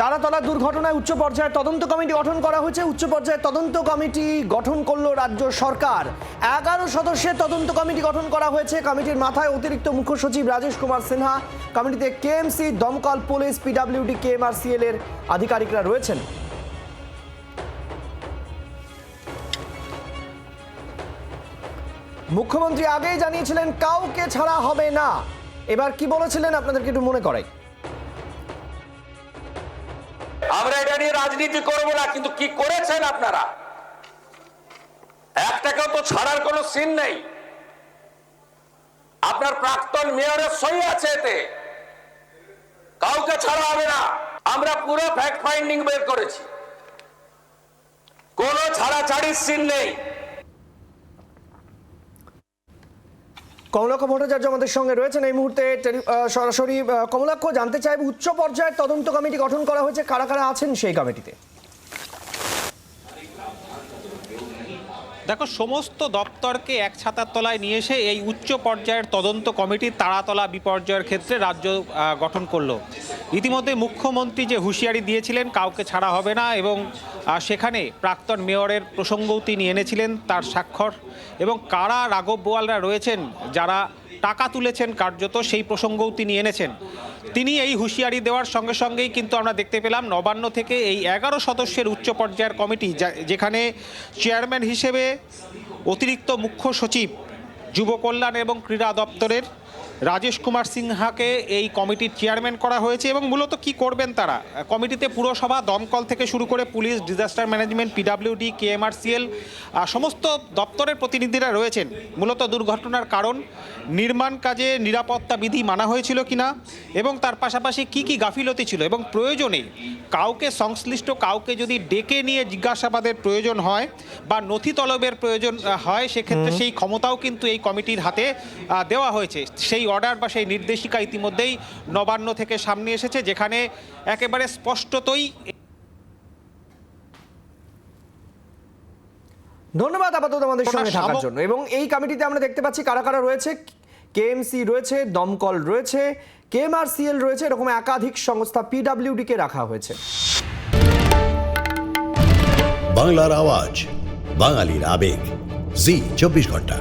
তারাতলা দুর্ঘটনায় উচ্চ পর্যায়ের তদন্ত কমিটি গঠন করা হয়েছে। উচ্চ পর্যায়ের তদন্ত কমিটি গঠন করলো রাজ্য সরকার। 11 সদস্যের তদন্ত কমিটি গঠন করা হয়েছে। কমিটির মাথায় অতিরিক্ত মুখ্য সচিব রাজেশ কুমার সিনহা। কমিটিতে কেএমসি, দমকল, পুলিশ, পিডব্লিউডি, কেএমআরসিএল এর আধিকারিকরা রয়েছেন। মুখ্যমন্ত্রী আগেই জানিয়েছিলেন কাউকে ছাড়া হবে না। এবার কি বলেছিলেন আপনাদেরকে একটু মনে করাই। আমরা এটা নিয়ে রাজনীতি করবো না, কিন্তু কি করেছেন আপনারা? একটাকেও তো ছাড়ার কোনো সিন নেই। আপনার প্রাক্তন মেয়রের সই আছে এতে, কাউকে ছাড়া হবে না। আমরা পুরো ফ্যাক্ট ফাইন্ডিং বের করেছি, কোনো ছাড়াছাড়ির সিন নেই। কমলাক্ষ ভট্টাচার্য আমাদের সঙ্গে রয়েছেন এই মুহূর্তে সরাসরি। কমলাক্ষ, জানতে চাইব উচ্চ পর্যায়ের তদন্ত কমিটি গঠন করা হয়েছে, কারা কারা আছেন সেই কমিটিতে? দেখো, সমস্ত দপ্তরকে এক ছাতার তলায় নিয়ে এসে এই উচ্চ পর্যায়ের তদন্ত কমিটি তারাতলা বিপর্যয়ের ক্ষেত্রে রাজ্য গঠন করলো। ইতিমধ্যে মুখ্যমন্ত্রী যে হুঁশিয়ারি দিয়েছিলেন কাউকে ছাড়া হবে না, এবং সেখানে প্রাক্তন মেয়রের প্রসঙ্গও তিনি এনেছিলেন, তার স্বাক্ষর, এবং কারা রাঘব বোয়ালরা রয়েছেন যারা টাকা তুলেছেন কার্যত, সেই প্রসঙ্গও তিনি এনেছেন। তিনি এই হুঁশিয়ারি দেওয়ার সঙ্গে সঙ্গেই কিন্তু আমরা দেখতে পেলাম নবান্ন থেকে এই 11 সদস্যের উচ্চ পর্যায়ের কমিটি, যেখানে চেয়ারম্যান হিসেবে অতিরিক্ত মুখ্য সচিব যুব কল্যাণ এবং ক্রীড়া দপ্তরের রাজেশ কুমার সিনহাকে এই কমিটির চেয়ারম্যান করা হয়েছে। এবং মূলত কি করবেন তারা? কমিটিতে পুরসভা, দমকল থেকে শুরু করে police, disaster management, PWD, KMRCL সমস্ত দপ্তরের প্রতিনিধিরা রয়েছেন। মূলত দুর্ঘটনার কারণ, নির্মাণ কাজে নিরাপত্তা বিধি মানা হয়েছিল কিনা, এবং তার পাশাপাশি কি কি গাফিলতি ছিল, এবং প্রয়োজনে কাউকে সংশ্লিষ্ট কাউকে যদি ডেকে নিয়ে জিজ্ঞাসাবাদের প্রয়োজন হয় বা নথি তলবের প্রয়োজন হয়, সেক্ষেত্রে সেই ক্ষমতাও কিন্তু এই কমিটির হাতে দেওয়া হয়েছে। সেই অর্ডার বা সেই নির্দেশিকা ইতিমধ্যেই নবান্ন থেকে সামনে এসেছে, যেখানে একেবারে স্পষ্টতই। ধন্যবাদ আপাতত আমাদের সঙ্গে থাকার জন্য। এবং এই কমিটিতে আমরা দেখতে পাচ্ছি কারা কারা রয়েছে। কেএমসি রয়েছে, দমকল রয়েছে, কেএমআরসিএল রয়েছে, এরকম একাধিক সংস্থা, পিডব্লিউডি কে রাখা হয়েছে। বাংলার আওয়াজ, বাঙালির আবেগ, জি 24 ঘন্টা।